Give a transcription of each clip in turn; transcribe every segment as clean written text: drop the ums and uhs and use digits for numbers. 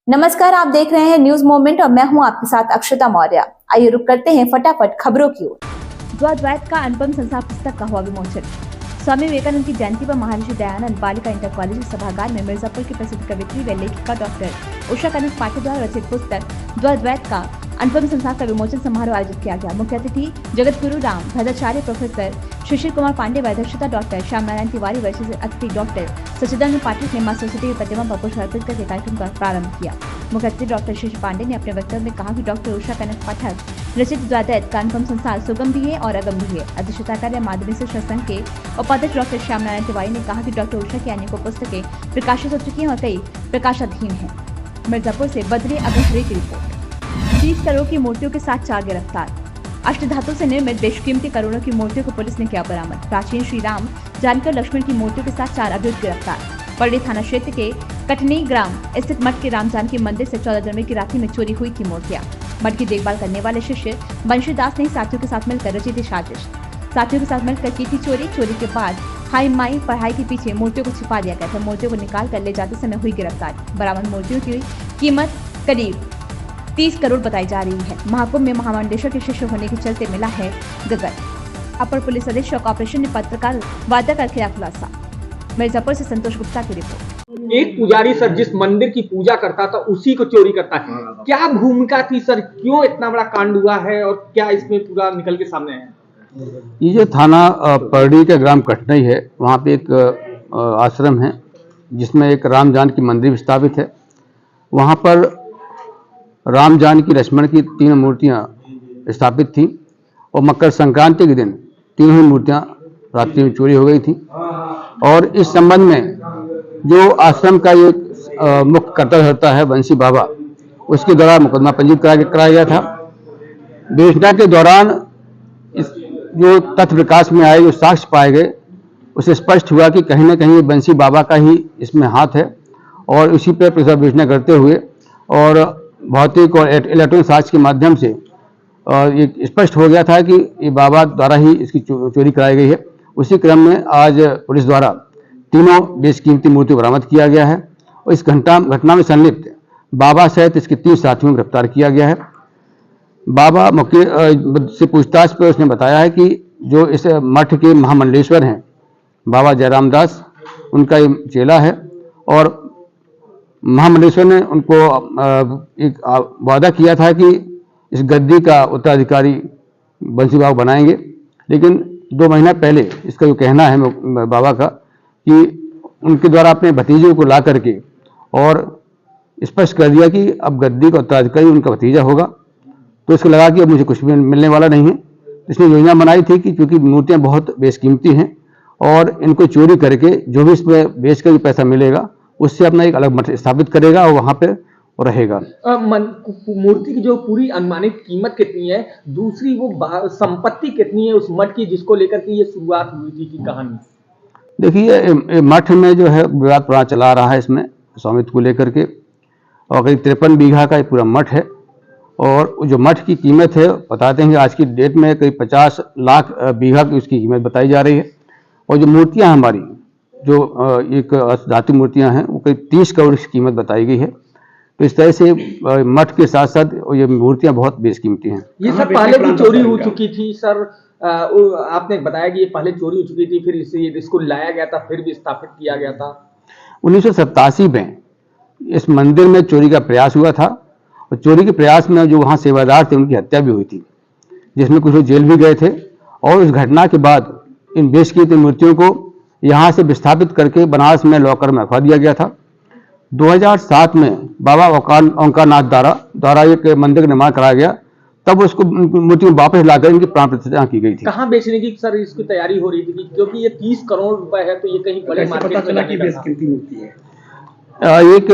नमस्कार, आप देख रहे हैं न्यूज मोमेंट और मैं हूं आपके साथ अक्षता मौर्य। आइए रुक करते हैं फटाफट खबरों की ओर। द्वैत का अनुपम संसार पुस्तक का हुआ विमोचन। स्वामी विवेकानंद की जयंती पर महर्षि दयानंद बालिका इंटर कॉलेज सभागार में मिर्जापुर की प्रसिद्ध कवियत्री व लेखिका डॉक्टर उषा कनक पाठक द्वारा रचित पुस्तक द्वैत का अनुपम संसार का विमोचन समारोह आयोजित किया गया। मुख्य अतिथि जगत गुरु राम भद्राचार्य प्रोफेसर शिशिर कुमार पांडे व अध्यक्षता डॉक्टर श्याम नारायण तिवारी व अतिथि डॉक्टर सचिदानंद पाठक ने मां सरस्वती की प्रतिमा पर पुष्प अर्पित करके कार्यक्रम का प्रारंभ किया। मुख्य अतिथि डॉक्टर शिशिर पांडे ने अपने वक्तव्य में कहा कि डॉक्टर उषा कनक पाठक रचित द्वैत का अनुपम संसार सुगम भी है और अगम भी है। अध्यक्षता कार्य माध्यमिक शिक्षा संघ के उपाध्यक्ष डॉक्टर श्याम नारायण तिवारी ने कहा कि डॉक्टर उषा की अनेकों पुस्तकें प्रकाशित हो चुकी हैं और कई प्रकाशाधीन हैं। मिर्जापुर से बद्री अगस्त्री की रिपोर्ट। 30 करोड़ की मूर्तियों के साथ 4 गिरफ्तार। अष्टधातु से निर्मित बेशकीमती करोड़ों की मूर्तियों को पुलिस ने किया बरामद। प्राचीन श्री राम जानकर लक्ष्मण की मूर्तियों के साथ 4 अभियुक्त गिरफ्तार। पड़री थाना क्षेत्र के कटनी ग्राम स्थित मठ के राम जानकी मंदिर से 14 जनवरी की रात्रि में चोरी हुई थी मूर्तियां। मठ की देखभाल करने वाले शिष्य बंशीदास ने साथियों के साथ मिलकर रची थी साजिश। साथियों के साथ मिलकर की थी चोरी के बाद हाई माई पढ़ाई के पीछे मूर्तियों को छिपा दिया गया था। मूर्तियों को निकाल कर ले जाते समय हुई गिरफ्तारी। बरामद मूर्तियों की कीमत करीब 30 करोड़ बताई जा रही है। महाकुंभ में महामंडलेश्वर के शिष्य होने के चलते मिला है गगन। अपर पुलिस अधीक्षक ऑपरेशन ने पत्रकार वार्ता कर किया खुलासा। मिर्जापुर से संतोष गुप्ता की रिपोर्ट। एक पुजारी सर जिस मंदिर की पूजा करता था उसी को चोरी करता है। क्या भूमिका थी सर, क्यों इतना बड़ा कांड हुआ है और क्या इसमें पूरा निकल के सामने है? ये जो थाना पड़री के ग्राम कटनी है, वहाँ पे एक आश्रम है जिसमें एक राम जानकी मंदिर स्थापित है। वहाँ पर राम जानकी लक्ष्मण की 3 मूर्तियाँ स्थापित थीं और मकर संक्रांति के दिन तीनों मूर्तियाँ रात्रि में चोरी हो गई थी। और इस संबंध में जो आश्रम का ये मुख्य कर्ता होता है बंसी बाबा, उसके द्वारा मुकदमा पंजीकृत कराया गया था। विवेचना के दौरान इस जो तथ्य विकास में आए, जो साक्ष्य पाए गए, उससे स्पष्ट हुआ कि कहीं न कहीं बंसी बाबा का ही इसमें हाथ है। और उसी पर विवेचना करते हुए और भौतिक और इलेक्ट्रॉनिक साक्ष्य के माध्यम से ये स्पष्ट हो गया था कि ये बाबा द्वारा ही इसकी चोरी कराई गई है। उसी क्रम में आज पुलिस द्वारा तीनों बेशकीमती मूर्ति बरामद किया गया है और इस घटना में संलिप्त बाबा सहित इसके 3 साथियों को गिरफ्तार किया गया है। बाबा मौके से पूछताछ पर उसने बताया है कि जो इस मठ के महामंडलेश्वर हैं बाबा जयराम दास, उनका ये चेला है और महामंडलेश्वर ने उनको एक वादा किया था कि इस गद्दी का उत्तराधिकारी बंसी बाबा बनाएंगे। लेकिन 2 महीना पहले इसका जो कहना है बाबा का कि उनके द्वारा अपने भतीजे को ला करके और स्पष्ट कर दिया कि अब गद्दी का उत्तराधिकारी उनका भतीजा होगा। तो इसको लगा कि अब मुझे कुछ भी मिलने वाला नहीं है। इसने योजना बनाई थी कि क्योंकि मूर्तियाँ बहुत बेशकीमती हैं और इनको चोरी करके जो भी इसमें बेच कर पैसा मिलेगा उससे अपना एक अलग मठ स्थापित करेगा और वहाँ पे रहेगा। मूर्ति की जो पूरी अनुमानित कीमत कितनी है, दूसरी वो संपत्ति कितनी है उस मठ की जिसको लेकर के ये शुरुआत हुई थी की कहानी? देखिए, मठ में जो है विवाद पुराना चला रहा है इसमें स्वामित्व को लेकर के, और करीब 53 बीघा का पूरा मठ है। और जो मठ की कीमत है बताते हैं कि आज की डेट में करीब 50 लाख बीघा की उसकी कीमत बताई जा रही है। और जो मूर्तियाँ हमारी जो एक धातु मूर्तियाँ हैं वो करीब 30 करोड़ की कीमत बताई गई है। तो इस तरह से मठ के साथ साथ ये मूर्तियाँ बहुत बेशकीमती हैं। ये सब पहले भी चोरी हो चुकी थी सर, आपने बताया कि ये पहले चोरी हो चुकी थी, फिर इसको लाया गया था, फिर भी स्थापित किया गया था। 1987 में इस मंदिर में चोरी का प्रयास हुआ था और चोरी के प्रयास में जो वहाँ सेवादार थे उनकी हत्या भी हुई थी, जिसमें कुछ लोग जेल भी गए थे। और उस घटना के बाद इन बेशकीमती मूर्तियों को यहाँ से विस्थापित करके बनारस में लॉकर में रखवा दिया गया था। 2007 में बाबा ओंकारनाथ द्वारा एक मंदिर का निर्माण कराया गया, तब उसको मूर्तियों वापस लाकर इनकी प्राण प्रतिष्ठा की गई थी। कहाँ बेचने की सर इसकी तैयारी हो रही थी, क्योंकि ये 30 करोड़ रुपए है तो ये कहीं बड़े मार्केट में बेशकीमती मूर्ति है। एक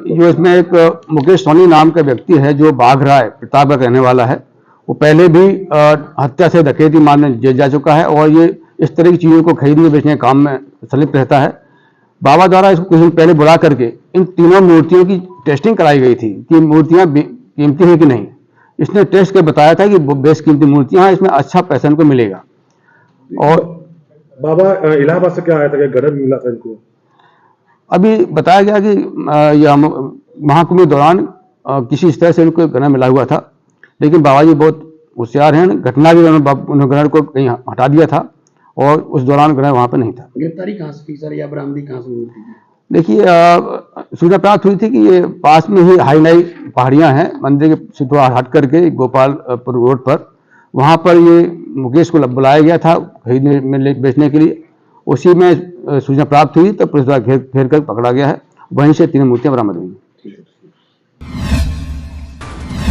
जो इसमें एक मुकेश सोनी नाम का व्यक्ति है जो बाघराय प्रतापगढ़ रहने वाला है। वो पहले भी हत्या से डकैती मामले में जेल जा चुका है और ये इस तरह की चीज़ों को खरीदने बेचने के काम में संलिप्त रहता है। बाबा द्वारा इसको कुछ दिन पहले बुला करके इन तीनों मूर्तियों की टेस्टिंग कराई गई थी कि मूर्तियाँ कीमती हैं कि नहीं। इसने टेस्ट कर बताया था कि बेशकीमती मूर्तियाँ हैं, इसमें अच्छा पैसा इनको मिलेगा। और बाबा इलाहाबाद से क्या आया था, क्या गदर मिला था इनको? अभी बताया गया कि महाकुंभ के दौरान किसी इस तरह से उनको ग्रहण मिला हुआ था, लेकिन बाबा जी बहुत होशियार हैं, घटना भी उन्होंने ग्रहण को कहीं हटा दिया था और उस दौरान ग्रहण वहाँ पर नहीं था। गिरफ्तारी कहाँ से की सर, या बरामदी कहाँ से हुई थी? देखिए, सूचना प्राप्त हुई थी कि ये पास में ही हाईनाई पहाड़ियाँ हैं मंदिर के से थोड़ा हट करके गोपालपुर रोड पर, वहाँ पर ये मुकेश को बुलाया गया था खरीदने में बेचने के लिए। उसी में सूचना प्राप्त हुई तो पुलिस द्वारा घेर कर पकड़ा गया है, वहीं से 3 मूर्तियाँ बरामद हुई।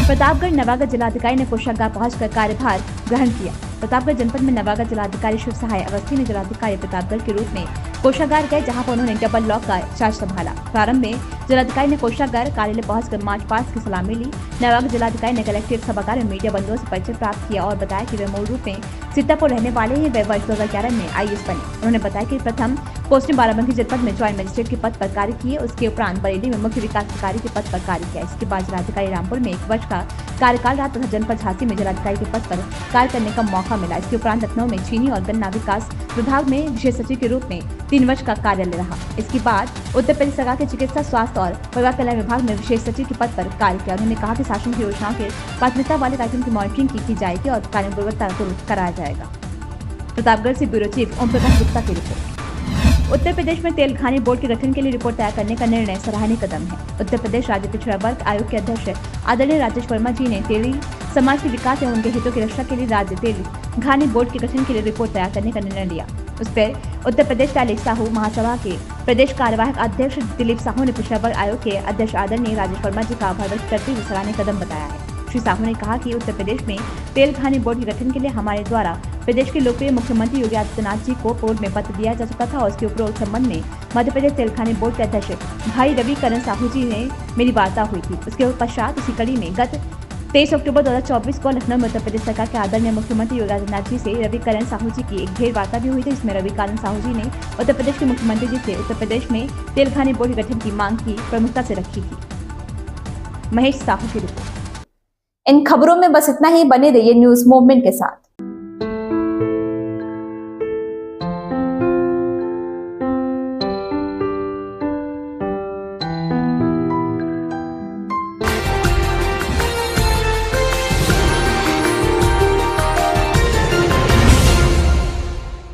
प्रतापगढ़ नवागढ़ जिलाधिकारी ने कोषागार पहुंचकर कार्यभार ग्रहण किया। प्रतापगढ़ जनपद में नवागढ़ जिलाधिकारी शिव सहाय अवस्थी ने जिलाधिकारी प्रतापगढ़ के रूप में कोषागार गए, जहां पर उन्होंने डबल लॉक का चार्ज संभाला। प्रारंभ में जिलाधिकारी ने कोषागार कार्यालय पहुंचकर मार्च पास्ट की सलामी ली। नवागढ़ जिलाधिकारी ने कलेक्ट्रेट सभागार में मीडिया बंधुओं से परिचय प्राप्त किया और बताया कि वे मूल रूप में सीतापुर रहने वाले हैं। वे वर्ष 2011 में IAS बने। उन्होंने बताया कि प्रथम पोस्टिंग बाराबंकी जनपद में ज्वाइंट मजिस्ट्रेट के पद पर कार्य किए, उसके उपरांत बरेली में मुख्य विकास अधिकारी के पद पर कार्य किया। इसके बाद जिलाधिकारी रामपुर में 1 वर्ष का कार्यकाल रहा तथा जनपद झांसी में जिलाधिकारी के पद पर कार्य करने का मौका मिला। इसके उपरांत लखनऊ में चीनी और गन्ना विकास विभाग में विशेष सचिव के रूप में 3 वर्ष का कार्यालय रहा। इसके बाद उत्तर प्रदेश सरकार के चिकित्सा, स्वास्थ्य और परिवार कल्याण विभाग में विशेष सचिव के पद पर कार्य किया। उन्होंने कहा कि शासन की योजनाओं के प्राथमिकता वाले कार्यक्रम की मॉनिटरिंग की जाएगी और कार्य गुणवत्ता को कराया जाएगा। प्रतापगढ़ से ब्यूरो चीफ ओम प्रकाश गुप्ता की रिपोर्ट। उत्तर प्रदेश में तेल खानी बोर्ड के गठन के लिए रिपोर्ट तैयार करने का निर्णय सराहनीय कदम है। उत्तर प्रदेश राज्य पिछड़ा वर्ग आयोग के अध्यक्ष आदरणीय राजेश वर्मा जी ने तेली समाज के विकास एवं उनके हितों की रक्षा के लिए राज्य तेल खानी बोर्ड के गठन के लिए रिपोर्ट तैयार करने का निर्णय लिया। उस पर उत्तर प्रदेश तैलीफ साहू महासभा के प्रदेश कार्यवाहक अध्यक्ष दिलीप साहू ने पिछड़ा वर्ग आयोग के अध्यक्ष आदरणीय राजेश वर्मा जी का आभार व्यक्त करते हुए सराहनीय कदम बताया है। श्री साहू ने कहा कि उत्तर प्रदेश में तेल खानी बोर्ड के गठन के लिए हमारे द्वारा प्रदेश के लोकप्रिय मुख्यमंत्री योगी आदित्यनाथ जी को बोर्ड में पत्र दिया जा चुका था और उसके उपरोक्त संबंध में मध्य प्रदेश तेल खानी बोर्ड के अध्यक्ष भाई रवि करण साहू जी ने मेरी वार्ता हुई थी। उसके पश्चात इसी कड़ी में गत 23 अक्टूबर 2024 को लखनऊ में उत्तर प्रदेश सरकार के आदरणीय मुख्यमंत्री योगी आदित्यनाथ जी से रवि करण साहू जी की एक ढेर वार्ता भी हुई थी, जिसमें रवि करण साहू जी ने उत्तर प्रदेश के मुख्यमंत्री जी से उत्तर प्रदेश में तेल खानी बोर्ड के गठन की मांग की प्रमुखता से रखी थी। महेश साहू की रिपोर्ट। इन खबरों में बस इतना ही। बने रहिए न्यूज मूवमेंट के साथ।